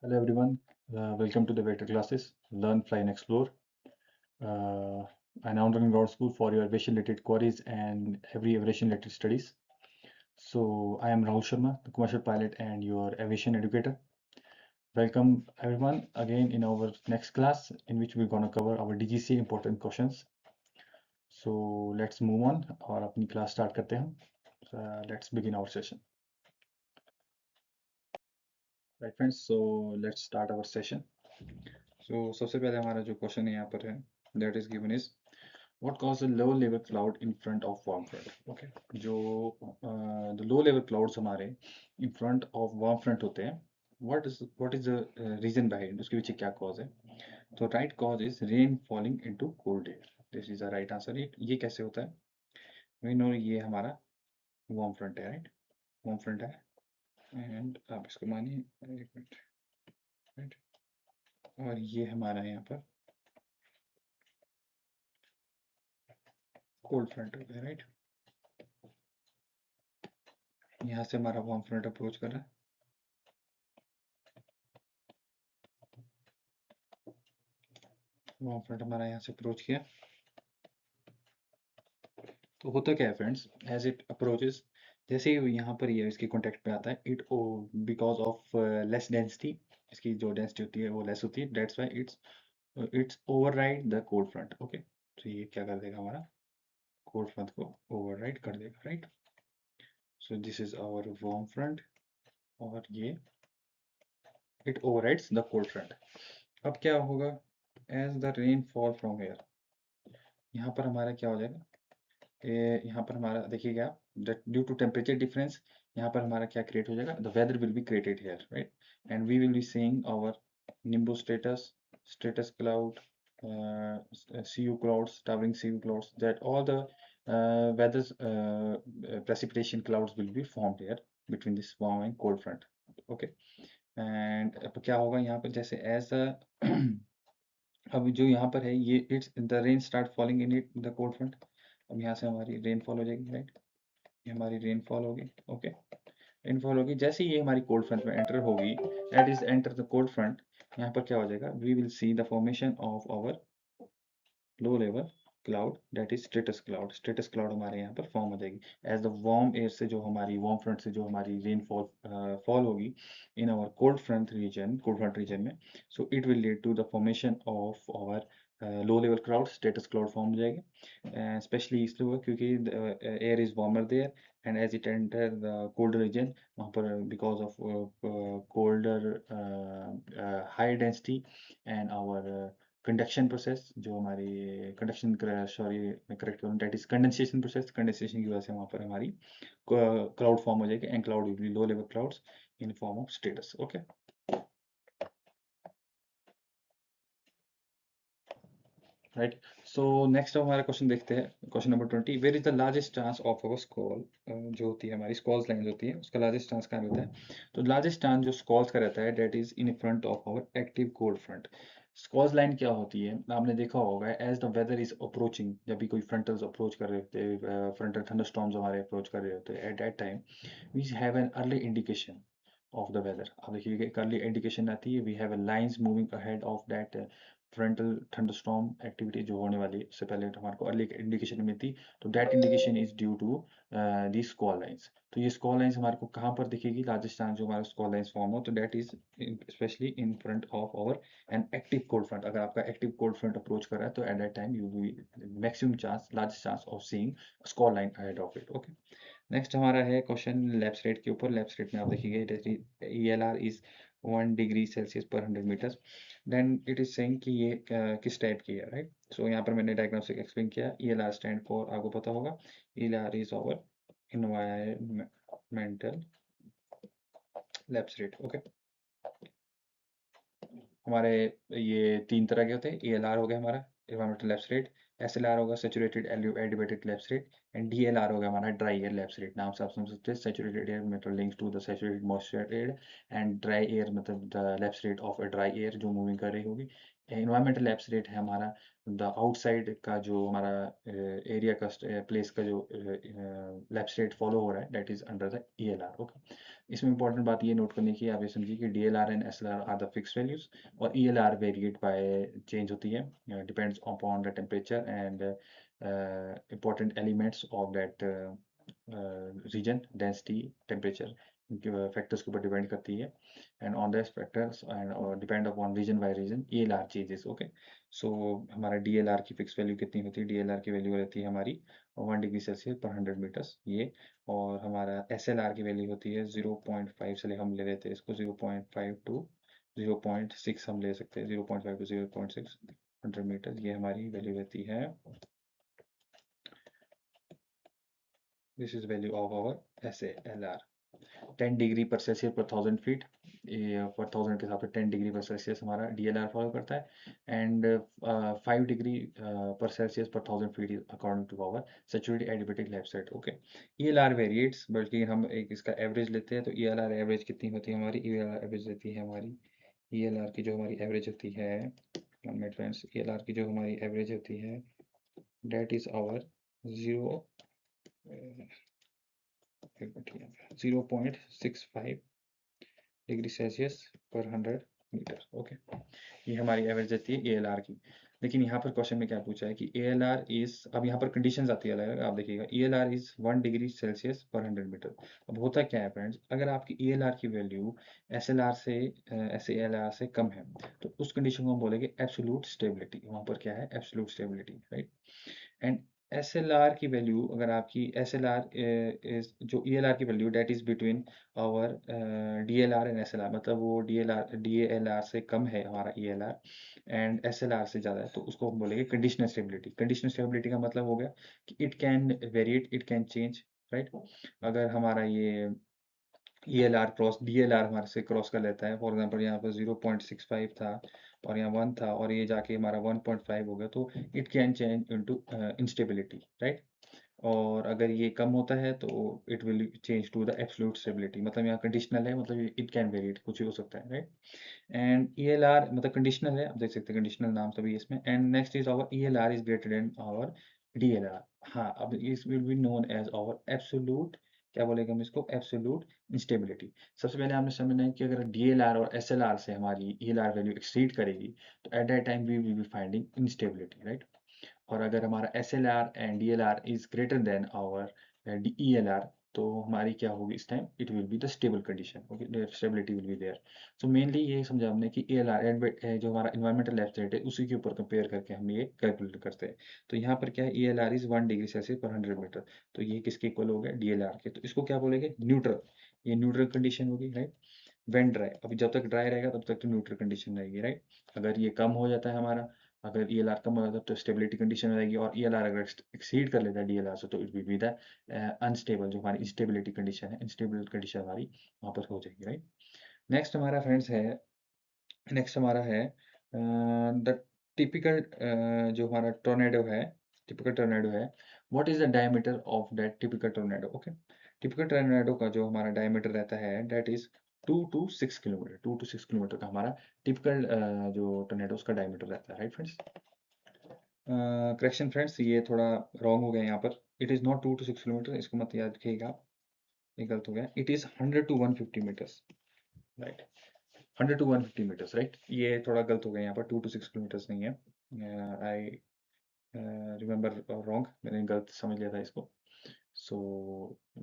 Hello everyone, welcome to the Vector classes, Learn, Fly and Explore. Uh, an online ground school for your aviation related queries and every aviation related studies. So I am Rahul Sharma, the commercial pilot and your aviation educator. Welcome everyone again in our next class in which we're going to cover our DGC important questions. So let's move on और अपनी class start करते हैं हम. Let's begin our session. Right friends, so let's start our session. So सबसे पहले हमारा जो question यहाँ पर है that is given is what causes a low level cloud in front of warm front. Okay, जो the low level clouds हमारे in front of warm front होते हैं, what is the reason behind, उसके पीछे क्या cause है? तो right cause is rain falling into cold air. This is the right answer. ये कैसे होता है? We know ये हमारा warm front है, right? Warm front है and आप इसको मानिए एक मिनट, right? और ये हमारा यहाँ पर कोल्ड फ्रंट हो गया, राइट? यहाँ से हमारा वार्म फ्रंट अप्रोच कर रहा है, वार्म फ्रंट हमारा यहाँ से अप्रोच किया. तो होता क्या है फ्रेंड्स, एज इट अप्रोचेस, जैसे ही यहाँ पर ये इसके कांटेक्ट पे आता है, it because of less density, इसकी जो डेंसिटी होती है वो लेस होती है, that's why it's override the cold front. Okay, तो ये क्या कर देगा, हमारा कोल्ड फ्रंट को ओवरराइड कर देगा, right? So this is our warm front और ये it overrides the cold front. अब क्या होगा, as the rain fall from here, यहाँ पर हमारा क्या हो जाएगा, यहाँ पर हमारा देखिएगा, ड्यू टू टेम्परेचर डिफरेंस यहाँ पर हमारा क्या क्रिएट हो जाएगा, the weather will be created here, right? And we will be seeing our nimbostratus, stratus cloud, CU clouds, towering CU clouds, that all the weather's precipitation clouds will be formed here between this warm and cold front. Okay, and अब क्या होगा यहाँ पर, जैसे as अब जो यहाँ पर है ये it's the rain start falling in it the cold front. अब यहाँ से हमारी रेनफॉल हो जाएगी, राइट? ये हमारी रेनफॉल होगी. ओके, रेनफॉल होगी जैसे ही ये हमारी कोल्ड फ्रंट में एंटर होगी, that is enter the cold front. यहाँ पर क्या हो जाएगा, we will see the formation of our low level cloud, that is status cloud. Status cloud हमारे यहाँ पर फॉर्म हो जाएगी एज द वार्म एयर से, जो हमारी वार्म फ्रंट से जो हमारी रेनफॉल फॉल होगी in our cold front region में. So it will lead to the formation of our low level cloud, status cloud form हो जाएगी. स्पेशली इसलिए हुआ क्योंकि air is warmer there and as it enter the colder region, वहाँ पर because of colder high density and our conduction process, जो हमारी conduction, sorry मैं करेक्ट करूँ, that is condensation process. Condensation की वजह से वहाँ पर हमारी क्लाउड फॉर्म हो जाएगी and cloud will be low level clouds in form of stratus. Okay, right? So next हमारा क्वेश्चन देखते हैं, question number 20. Where is the largest chance of our squall, जो होती है हमारी स्कॉल्स लाइन होती है, उसका लार्जेस्ट चांस कहाँ होता है? तो लार्जेस्ट चांस जो स्कॉल्स का रहता है, that is in front of our active cold front. Squalls line क्या होती है, आपने देखा होगा, as the weather is approaching, जब भी कोई फ्रंटल्स अप्रोच कर रहे होते हैं, फ्रंटल थंडरस्टॉर्म्स हमारे अप्रोच कर रहे होते हैं, at that time we have an early indication of the weather. अब देखिए एक अर्ली इंडिकेशन आती है, we have a lines moving ahead of that frontal thunderstorm activity जो होने वाली है, उससे पहले हमारे को अर्ली इंडिकेशन मिलती. तो that indication is due to the squall lines. तो ये स्क्वॉल लाइंस हमारे को कहाँ पर दिखेगी, लार्जेस्ट चांस जो हमारा स्क्वॉल लाइंस फॉर्म हो, तो that is specially in front of our an active cold front. अगर आपका एक्टिव कोल्ड फ्रंट अप्रोच कर रहा है, तो at that time you will maximum chance, largest chance of seeing squall line ahead of it. Okay, next हमारा है question lapse rate के ऊपर. लैप्स रेट में आप देखिए, ELR इज 1 डिग्री सेल्सियस पर 100 meters. Then it is saying कि ये किस टाइप की है, राइट? सो यहाँ पर मैंने डायग्राम से एक्सप्लेन किया. ELR स्टैंड फॉर, आपको पता होगा, ELR is our environmental lapse rate. Okay, हमारे ये 3 तरह के होते हैं. ELR हो गया हमारा एनवायरमेंटल लैप्स रेट, SLR होगा saturated elevated lapse rate, and DLR होगा हमारा ड्राई एयर लैप्स रेट. नाम से आप समझ सकते हैं, सैचुरेटेड एयर मतलब links to the saturated moisture air, and dry air मतलब the lapse rate of a dry air जो मूविंग कर रही होगी एनवायरमेंटल लैप्स रेट है हमारा द आउटसाइड का जो हमारा एरिया का प्लेस का जो लैप्स रेट फॉलो हो रहा है that is under the ELR. Okay, इसमें इंपॉर्टेंट बात ये नोट करने की आप ये समझिए कि DLR and SLR are the fix values और ईएलआर वेरिएट बाय चेंज होती है, depends upon the temperature and important elements of that region, density, temperature factors के ऊपर डिपेंड करती है and on that factors and depend upon region by region ELR changes. Okay, so हमारा DLR की fix value कितनी होती है? DLR की वैल्यू रहती है हमारी 1 डिग्री सेल्सियस पर 100 मीटर्स ये, और हमारा एसएलआर की वैल्यू होती है 0.5 से हम ले लेते हैं इसको 0.5 टू 0.6 हम ले सकते हैं, 0.5 टू 0.6 100 मीटर, ये हमारी वैल्यू रहती है। This is value of our SALR 10 degree पर सेल्सियस पर 1000 फीट, ये पर 1000 के हिसाब से 10 डिग्री पर सेल्सियस हमारा डीएलआर फॉलो करता है एंड 5 डिग्री पर सेल्सियस पर 1000 feet is according to our saturated adiabatic left okay. ELR variates, बल्कि हम एक इसका एवरेज लेते हैं तो ईएलआर एवरेज कितनी होती है हमारी? ईएलआर एवरेज रहती है हमारी, ईएलआर की जो हमारी एवरेज होती है फ्रेंड्स, ईएलआर की जो हमारी एवरेज होती है that is our 0.65 degree Celsius पर 100 मीटर। ओके, ये हमारी एवरेज रहती है एएलआर की। लेकिन यहाँ पर क्वेश्चन में क्या पूछा है कि एएलआर इज, अब यहाँ पर कंडीशंस आती है अलग अलग, आप देखिएगा एएलआर इज 1 डिग्री सेल्सियस पर 100 मीटर। अब होता क्या है फ्रेंड्स, अगर आपकी एएलआर की वैल्यू एसएलआर से एसएलआर से कम है तो उस कंडीशन को हम बोलेंगे एब्सोल्यूट स्टेबिलिटी। वहाँ पर क्या है? Absolute stability, right. And SLR की वैल्यू, अगर आपकी एसएलआर इज जो ईएलआर की value that is between our DLR and SLR, मतलब वो डीएलआर से कम है हमारा ईएलआर एंड एसएलआर से ज़्यादा है तो उसको हम बोलेंगे कंडीशनल स्टेबिलिटी। कंडीशनल स्टेबिलिटी का मतलब हो गया कि it can variate, it can change, right. अगर हमारा ये ईएलआर क्रॉस डीएलआर हमारे से क्रॉस कर लेता है, फॉर एग्जांपल यहाँ पर 0.65 था और यहाँ 1 था और ये जाके हमारा 1.5 हो गया तो it can change into instability, right. और अगर ये कम होता है तो it will change to the absolute stability, मतलब यहाँ कंडीशनल है, मतलब इट कैन वेरी, कुछ भी हो सकता है, राइट। एंड ईएलआर मतलब कंडीशनल है, आप देख सकते हैं कंडीशनल नाम सभी इसमें। And next is our ELR is greater than our DLR. हाँ, अब इस will be known as our absolute, क्या बोलेंगे हम इसको? Absolute instability. सबसे पहले आपने समझना है कि अगर डीएलआर और एसएलआर से हमारी ईएलआर वैल्यू एक्सीड करेगी तो at that time we will be finding instability, right. और अगर हमारा SLR and DLR is greater than our ELR तो हमारी क्या होगी इस time? It will be the stable condition, okay, stability will be there. So mainly ये समझा हमने कि ELR जो हमारा इन्वायरमेंटल लैप्स रेट है उसी के ऊपर कंपेयर करके हम ये कैलकुलेट करते हैं। तो यहाँ पर क्या है? ELR इज 1 डिग्री सेल्सियस पर 100 मीटर, तो ये किसके इक्वल हो गया? DLR के। तो इसको क्या बोलेंगे? न्यूट्रल। ये न्यूट्रल कंडीशन होगी, राइट। व्हेन ड्राई, अभी जब तक ड्राई रहेगा तब तक तो न्यूट्रल कंडीशन रहेगी, राइट। अगर ये कम हो जाता है हमारा, अगर ईएलआर कम हो जाता है तो स्टेबिलिटी कंडीशन रहेगी, और ईएलआर अगर एक्सीड कर लेता है डीएलआर से तो it will be the unstable, जो हमारी इंस्टेबिलिटी कंडीशन है, इंस्टेबल कंडीशन हमारी वहाँ पर हो जाएगी, राइट। नेक्स्ट हमारा फ्रेंड्स है, नेक्स्ट हमारा है द टिपिकल, जो हमारा टोर्नेडो है, टिपिकल टोर्नेडो है, what is the diameter of that typical tornado? Okay, typical tornado का जो हमारा डायमीटर रहता है that is 2 to 6 kilometre, 2 to 6 kilometre का हमारा टिपिकल जो टोर्नेडो उसका डायमीटर रहता है, राइट फ्रेंड्स। करेक्शन फ्रेंड्स, ये थोड़ा रॉन्ग हो गया यहाँ पर, it is not 2 to 6 kilometer, इसको मत याद रखिएगा आप, ये गलत हो गया, it is 100 to 150 meters, right. 100 to 150 meters, right. ये थोड़ा गलत हो गया यहाँ पर, 2 to 6 किलोमीटर्स नहीं है, आई रिमेंबर रॉन्ग, मैंने गलत समझ लिया था इसको। सो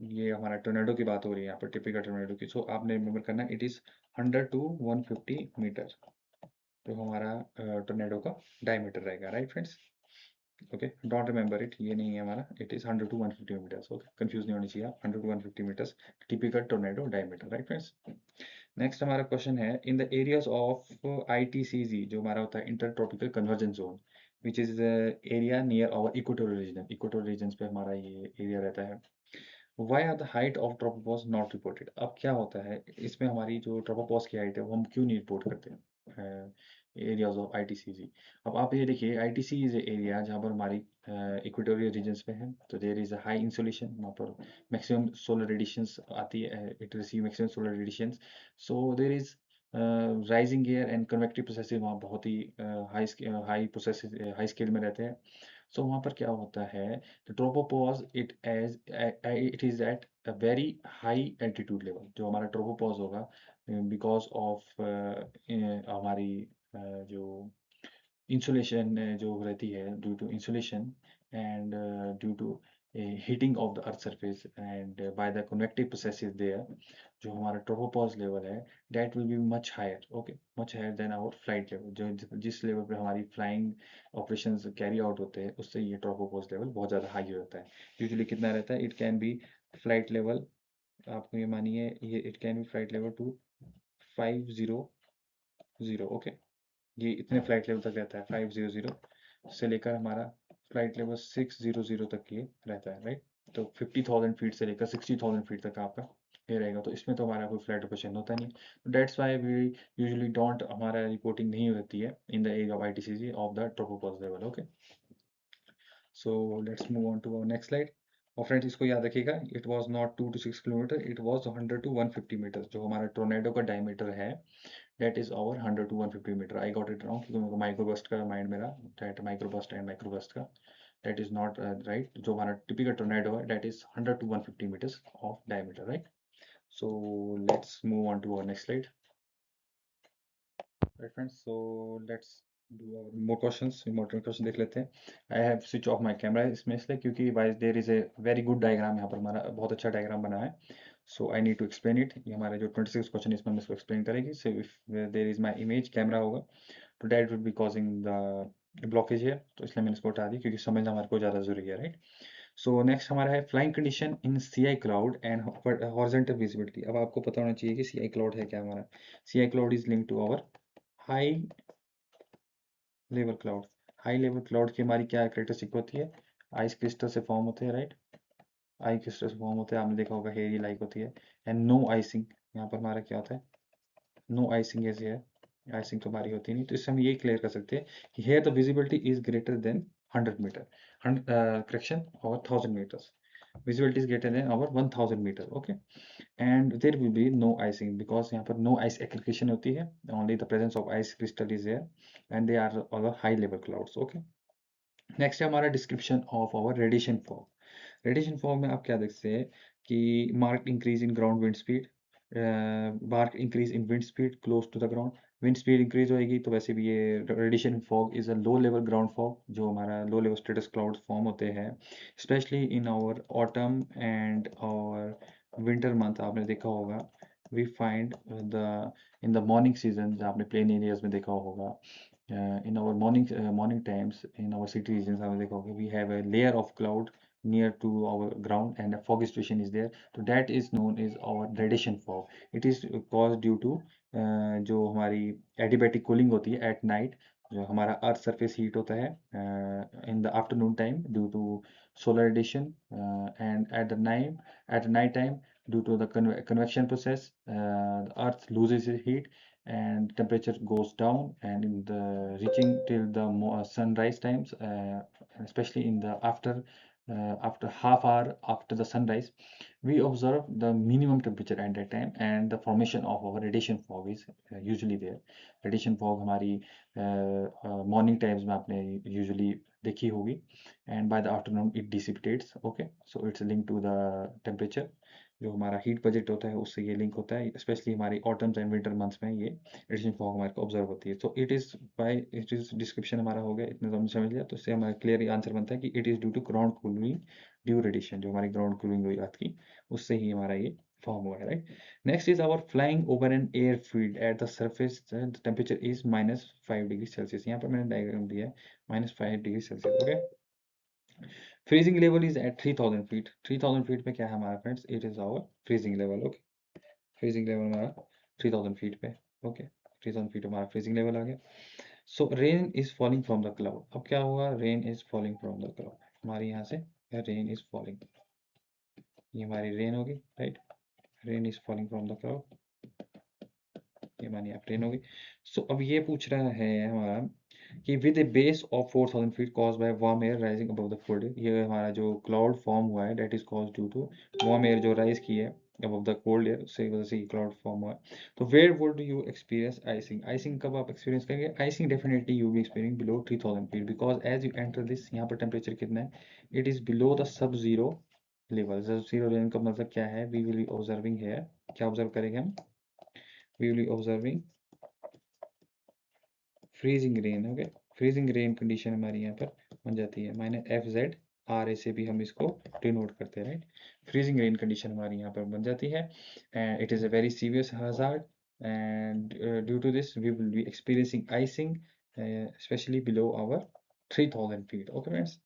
ये हमारा टोर्नेडो की बात हो रही है यहाँ पर, टिपिकल टोर्नेडो की। सो आपने रिमेंबर करना है, इट इज़ 100 to 150 मीटर जो हमारा टोर्नेडो का डायमीटर रहेगा, right friends. Okay, don't remember it, ये नहीं है हमारा, it is 100 to 150 meters. Okay, confuse नहीं होनी चाहिए आप, 100 to 150 meters typical tornado diameter, right friends. Next हमारा क्वेश्चन है, in the areas of ITCZ जो हमारा होता है inter tropical convergence zone, which is area near our equatorial region, equatorial region पे हमारा ये एरिया रहता है। Why are the height of tropopause not reported? अब क्या होता है इसमें, हमारी जो ट्रोपोपॉज की हाइट है वो हम क्यों नहीं रिपोर्ट करते हैं एरियाज ऑफ ITCZ? अब आप ये देखिए, ITC इज एरिया जहाँ पर हमारी इक्वेटोरियल रीजन्स पे है, तो there is a high insolation, वहाँ पर मैक्सिमम सोलर रेडिएशंस आती है, it receive maximum solar radiations, so there is rising air and convective processes वहाँ बहुत ही हाई स्केल में रहते हैं। सो वहाँ पर क्या होता है, the tropopause it is at a very high altitude level. जो हमारा ट्रोपोपॉज होगा, बिकॉज ऑफ हमारी जो इंसुलेशन जो रहती है, due to insulation and due to heating of the earth surface and by the convective processes there, जो हमारा ट्रोपोपॉज लेवल है, that will be much higher, okay, much higher than our flight level. जो जिस level पे हमारी flying operations carry out होते हैं, उससे ये ट्रोपोपॉज लेवल बहुत ज़्यादा हाई हो जाता है। यूजुअली कितना रहता है, it can be flight level, आपको ये मानिए, ये it can be flight level to 500, okay. ये इतने फ्लाइट लेवल तक रहता है, 500 से लेकर हमारा फ्लाइट लेवल 600 तक ये रहता है, राइट। तो 50,000 फीट से लेकर 60,000 फीट तक आपका ये रहेगा। तो इसमें तो हमारा कोई फ्लाइट ऑपरेशन होता नहीं। तो that's why we usually don't, हमारा रिपोर्टिंग नहीं होती है in the area of ITCG of the tropopause level, okay. So let's move on to our next slide. और फ्रेंड्स, इसको याद रखिएगा, it was not 2 to 6 kilometre, it was 100 to 150 metre. जो हमारा टोर्नेडो का डायमीटर है, that is our 100 to 150 meter. I got it wrong, क्योंकि microburst का माइंड मेरा, दैट माइक्रोबस्ट एंड माइक्रोबस्ट का, दैट इज नॉट राइट। जो हमारा टिपिकल टोर्नेडो है, that is 100 to 150 metres of diameter, right. So let's move on to our next slide. Right friends, so let's do our more questions, important question देख लेते हैं। I have switch off my camera इसमें इसलिए क्योंकि wise there is a very good diagram, यहाँ पर हमारा बहुत अच्छा डायग्राम बना है। So I need to explain it. ये हमारे जो 26 क्वेश्चन इसमें हम इसको एक्सप्लेन करेंगे। So if there is my image camera होगा, तो that will be causing the blockage है, तो इसलिए मैंने इसको हटा दी, क्योंकि समझना हमारे को ज़्यादा जरूरी है, राइट। सो नेक्स्ट हमारा है flying condition in C I cloud and horizontal visibility. अब आपको पता होना चाहिए कि सी आई क्लाउड है क्या हमारा। C I cloud is link to our high level cloud. High level cloud की हमारी क्या करेक्टरिस्टिक होती है, आइस क्रिस्टल से फॉर्म होते हैं, राइट। आई क्रिस्टल से फॉर्म होते हैं, आपने देखा होगा हेरी लाइक होती है, एंड नो आइसिंग। यहाँ पर हमारा क्या होता है, नो आइसिंग ऐसे है, आइसिंग तो हमारी होती नहीं। तो इससे हम ये क्लियर कर सकते हैं कि here the visibility is greater than 100 meter, correction, और 1000 meters. visibility is greater than our 1000 meter, okay. And there will be no icing, because यहाँ पर नो आइस एग्रीगेशन होती है, only the presence of ice crystal is there, and they are all high level clouds, okay. Next है हमारा description of our radiation fog. Radiation fog में आप क्या देखते हैं कि mark increase in ground wind speed, mark increase in wind speed close to the ground. Wind speed increase होएगी तो वैसे भी ये radiation fog is a low level ground fog, जो हमारा low level status cloud form होते हैं, specially in our autumn and और विंटर मंथ। आपने देखा होगा, we find the in the morning season, आपने प्लेन एरियाज में देखा होगा, in our morning times in our city regions, आपने देखा होगा, we have a layer of cloud near to our ground and a fog situation is there, so that is known as our radiation fog. It is caused due to जो हमारी adiabatic cooling होती है at night, जो हमारा earth surface heat होता है in the afternoon time due to solar radiation, and at the night time due to the convection process, the earth loses its heat and temperature goes down, and in the reaching till the sunrise times, especially in the after half hour after the sunrise, we observe the minimum temperature at that time, and the formation of our radiation fog is usually there. radiation fog हमारी morning times में आपने usually देखी होगी, and by the afternoon it dissipates, okay, so it's linked to the temperature। जो हमारा heat budget होता है उससे ये लिंक होता है, स्पेशली हमारी ऑटम्स एंड विंटर मंथ्स में ये रेडिएशन फॉग हमारे को ऑब्जर्व होती है। तो इट इज डिस्क्रिप्शन हमारा हो गया, इतना तो हमने समझ लिया। तो इससे हमारा क्लियर आंसर बनता है कि it is due to ground cooling due radiation. जो हमारी ग्राउंड कूलिंग हुई रात की, उससे ही हमारा ये फॉर्म हुआ है, right. Next is our flying over an air field at the surface, the temperature is -5 degree Celsius. यहाँ पर मैंने डायग्राम दिया है -5 degree Celsius, okay. Freezing level is at 3000 feet. 3000 feet पे क्या है हमारा friends, it is our freezing level, okay. Freezing level हमारा 3000 फीट पे, ओके। 3000 फीट हमारा फ्रीजिंग लेवल आ गया। So rain is falling from the cloud. अब क्या होगा, rain is falling from the cloud, हमारे यहाँ से रेन इज फॉलिंग, ये हमारी रेन होगी, right. Rain is falling from the cloud, ये मानिए आप रेन होगी। सो अब ये पूछ रहा है हमारा कि with a base of 4000 feet cause by warm air rising above the fold. ये हमारा जो क्लाउड फॉर्म हुआ है, that is cause due to warm air जो राइज की है above the cold air, उससे वजह से क्लाउड फॉर्म हुआ है। तो where would you experience icing, icing कब आप एक्सपीरियंस करेंगे? Icing definitely you be experience below 3000 feet, because as you enter this, यहाँ पर टेम्परेचर कितना है, it is below the sub zero level. Sub zero level का मतलब क्या है? We will be observing here, क्या ऑब्जर्व करेंगे हम? We will be observing freezing rain. Okay, freezing rain condition हमारी यहाँ पर बन जाती है, minus F Z R A से भी हम इसको डिनोट करते हैं, राइट। फ्रीजिंग रेन कंडीशन हमारी यहाँ पर बन जाती है, and it is a very serious hazard, and due to this we will be experiencing icing, especially below our 3000 feet. Okay friends,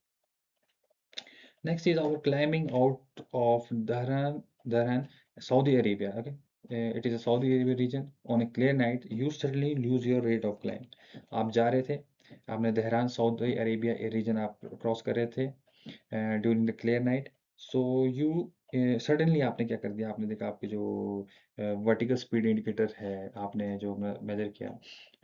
next is our climbing out of Dhahran, Saudi Arabia. Okay, it is a Saudi Arabia region. On a clear night, you suddenly lose your rate of climb. आप जा रहे थे, आपने दहरान Saudi Arabia reason आप cross कर रहे थे during the clear night. So you suddenly आपने क्या कर दिया? आपने देखा आपकी जो वर्टिकल स्पीड इंडिकेटर है, आपने जो मेजर किया,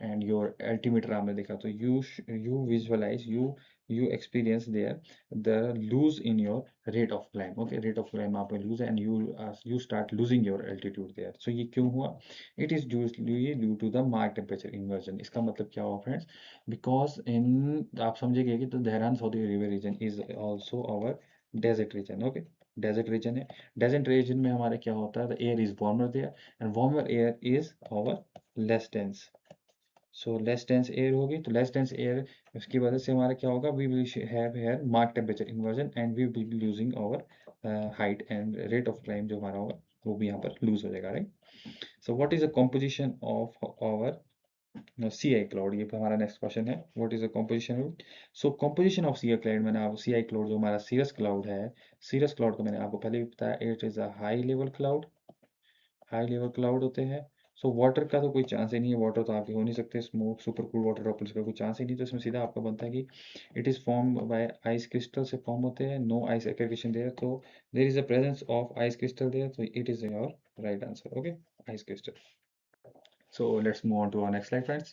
एंड योर एल्टीमीटर आपने देखा, तो you visualize, you experience there the lose in your rate of climb. Okay, rate of climb आप lose and you start losing your altitude there. So ये क्यों हुआ? It is due to the mark temperature inversion. इसका मतलब क्या हुआ friends? Because in, आप समझिए कि तो Dhahran Saudi Arabia region is also our desert region. Okay, desert region है। desert region में हमारे क्या होता है? The air is warmer there, and warmer air is our less dense. So less dense air होगी, तो लेस डेंस एयर, उसकी वजह से हमारा क्या होगा? We will have here mark temperature inversion, and we will be losing our height, and rate of climb जो हमारा होगा वो भी यहाँ पर लूज हो जाएगा, right. So what is the composition of our C I cloud? ये हमारा नेक्स्ट क्वेश्चन है, what is the composition of. So composition of C I cloud, मैंने आपको सी आई क्लाउड जो हमारा सीरस क्लाउड है, सीरस क्लाउड को मैंने आपको पहले भी बताया, it is a high level cloud, high level cloud होते हैं। सो वाटर का तो कोई चांस ही नहीं है, वाटर तो आपके हो नहीं सकते, smoke super cool water droplets का कोई चांस ही नहीं, तो इसमें सीधा आपका बनता है कि it is form by ice crystal से फॉर्म होते हैं, नो आइस एग्रीगेशन देयर, तो there is a presence of ice crystal there, तो it is your right answer. Okay, ice crystal. So let's move on to our next slide friends.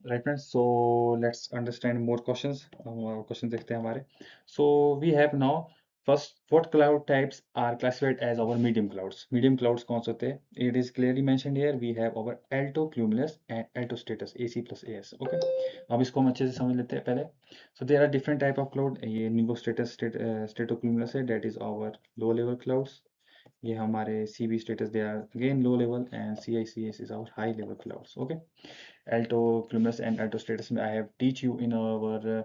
Right friends, so let's understand more questions, हम question देखते हैं हमारे। So we have now, first, what cloud types are classified as our medium clouds? Medium clouds कौन से होते हैं? It is clearly mentioned here, we have our alto, cumulus and altostratus, AC plus AS. Okay, अब इसको हम अच्छे से समझ लेते हैं पहले। So there are different type of cloud, ये निम्बोस्ट्रेटस, स्ट्रेटोक्यूमुलस है, that is our low level clouds. ये हमारे C B stratus, they are again low level, and C I C S is our high level clouds. Okay, Alto cumulus and alto stratus में I have teach you in our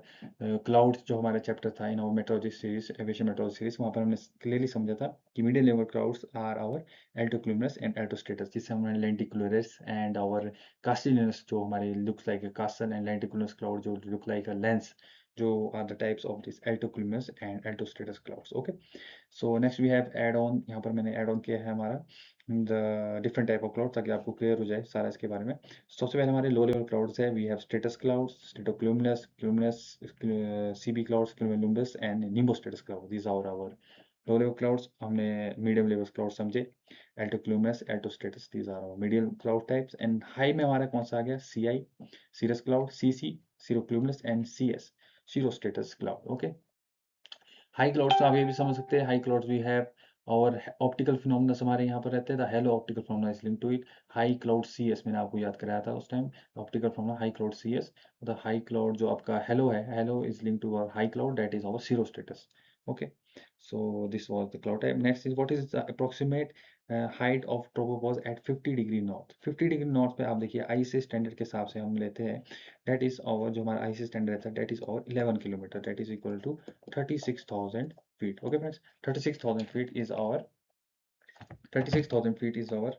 cloud, जो हमारा chapter था in our meteorology series, aviation meteorology series, वहाँ पर हमने clearly समझा था कि medium level clouds are our alto cumulus and alto stratus, जिससे हमने लेंटिकुलरस एंड आवर कास्टिलिनस, जो हमारे looks like a castle, and lenticularis cloud जो लुक लाइक अ लेंस, जो are the types of this alto cumulus and alto stratus clouds. Okay, so next we have add on, यहाँ पर मैंने add on किया है हमारा the different type of cloud, ताकि आपको क्लियर हो जाए सारा इसके बारे में। सबसे पहले हमारे लो लेवल क्लाउड्स है, we have stratus clouds, stratocumulus, cumulus, CB clouds, cumulonimbus and nimbostratus cloud, these are our low level clouds. हमने मीडियम लेवल क्लाउड समझे, altocumulus, altostratus, these are our medium cloud types. And high में हमारा कौन सा आ गया? C I, cirrus cloud, C C, cirrocumulus and C S, cirrostratus cloud. Okay, high clouds आप ये भी समझ सकते हैं, हाई क्लाउड्स वी हैव और ऑप्टिकल फिनोमिना हमारे यहाँ पर रहते हैं, the halo optical phenomena is link to it. High cloud C S, मैंने आपको याद कराया था उस time, optical phenomena high cloud C S. The high cloud जो आपका हेलो है, halo is link to our high cloud, that is our cirro stratus. Okay, so this was the cloud type. Next is, what is the approximate height of tropopause at 50 degree north? 50 degree north पे आप देखिए IC standard के हिसाब से हम लेते हैं, that is our, जो हमारा आईसी स्टैंडर्ड रहता है, that is our 11 kilometre, that is equal to 36,000 feet. Okay friends, 36,000 feet is our, 36,000 feet is our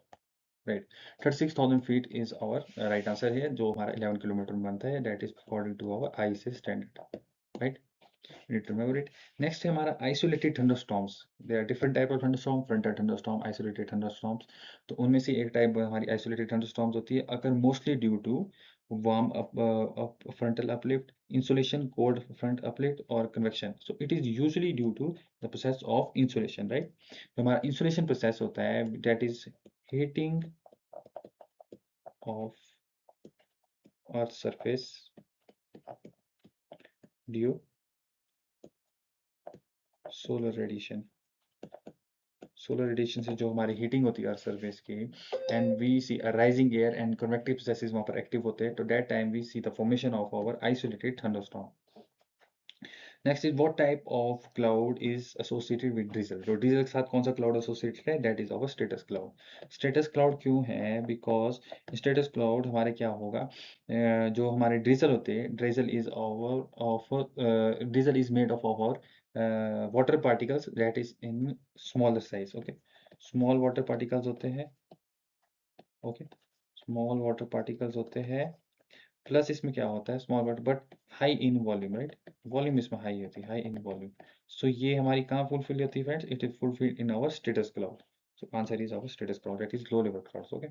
right, 36,000 feet is our right answer है, जो हमारा 11 किलोमीटर में बनता है, that is according to our IC standard, right. You need to remember it. Next है हमारा isolated thunderstorms. There are different type of thunderstorm, frontal thunderstorm, isolated thunderstorms. तो उनमें से एक टाइप हमारी isolated thunderstorms होती है, अगर mostly due to warm frontal uplift, insolation, cold front uplift और convection. So it is usually due to the process of insolation, right? तो हमारा insolation process होता है, that is heating of earth surface due solar radiation. Solar radiation से जो हमारी heating होती है अर्थ सरफेस की, and we see a rising air and convective processes वहाँ पर एक्टिव होते हैं, तो that time we see the formation of our isolated thunderstorm. Next is what type of cloud is associated with drizzle. तो drizzle के साथ कौन सा क्लाउड एसोसिएटेड है, that is our stratus cloud. Status cloud क्यों है, बिकॉज स्टेटस क्लाउड हमारे क्या होगा, जो हमारे ड्रिजल होते हैं, drizzle is our of drizzle is made of our water particles that is in smaller size. Okay, small water particles होते हैं। ओके, स्मॉल वाटर पार्टिकल्स होते हैं, प्लस इसमें क्या होता है, small but high in volume, right. Volume इसमें high होती है, हाई इन वॉल्यूम। सो ये हमारी कहाँ फुलफिल होती है friends, it is fulfilled in our stratus cloud. So answer is our stratus cloud, that is low level clouds. Okay,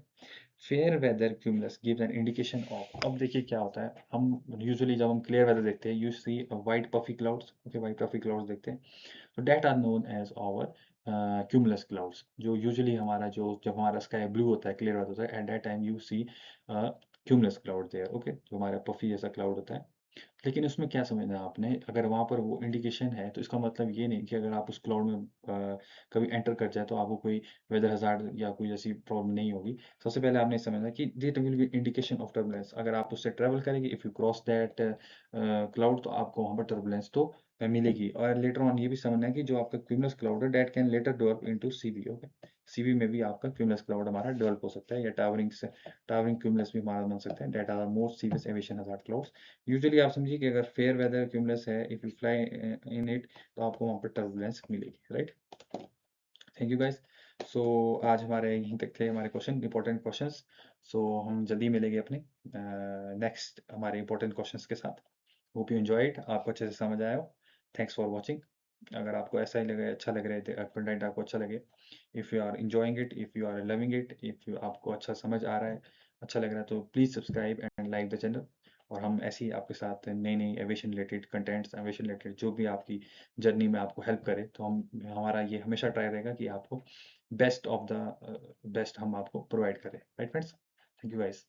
fair weather cumulus gives an indication of. अब देखिए क्या होता है, हम यूजुअली जब हम क्लियर वेदर देखते हैं, you see white puffy clouds. Okay, white puffy clouds देखते हैं, तो that are known as our cumulus clouds. जो यूजुअली हमारा जो जब हमारा स्काई ब्लू होता है, क्लियर होता है, at that time you see cumulus cloud there. Okay, जो हमारा पफी जैसा क्लाउड होता है। लेकिन उसमें क्या समझना है आपने, अगर वहाँ पर वो इंडिकेशन है, तो इसका मतलब ये नहीं कि अगर आप उस क्लाउड में कभी एंटर कर जाए तो आपको कोई वेदर हज़ार्ड या कोई ऐसी प्रॉब्लम नहीं होगी। सबसे पहले आपने समझना कि that will be indication of turbulence. अगर आप उससे ट्रैवल करेंगे, if you cross that cloud, तो आपको वहाँ पर टर्बुलेंस तो मिलेगी। और लेटर ऑन ये भी समझना है कि जो आपका क्यूमुलस क्लाउड है, that can letter develop into CV. Okay, CV में भी आपका क्यूमुलस क्लाउड हमारा डेवलप हो सकता है, या टावरिंग से टावरिंग क्यूमुलस भी हमारा बन सकता है। That are more serious aviation hazard clouds. Usually आप समझिए कि अगर फेयर वेदर क्यूमुलस है, if you fly in it, तो आपको वहाँ पर टर्बुलेंस मिलेगी, right. Thank you guys. So आज हमारे यहीं तक थे हमारे क्वेश्चन, इंपॉर्टेंट क्वेश्चंस। सो हम जल्दी मिलेंगे अपने नेक्स्ट हमारे इंपॉर्टेंट क्वेश्चंस के साथ। होप यू एंजॉयड, आपको अच्छे से समझ आया हो। Thanks for watching. अगर आपको ऐसा ही लगे, अच्छा लग रहा है, कंटेंट आपको अच्छा लगे, if you are enjoying it, if you are loving it, if you आपको अच्छा समझ आ रहा है, अच्छा लग रहा है, तो please subscribe and like the channel. और हम ऐसे ही आपके साथ नई नई aviation related contents, aviation related जो भी आपकी जर्नी में आपको हेल्प करे, तो हम हमारा ये हमेशा ट्राई रहेगा कि आपको बेस्ट ऑफ द बेस्ट हम आपको प्रोवाइड करें, right friends. Thank you guys.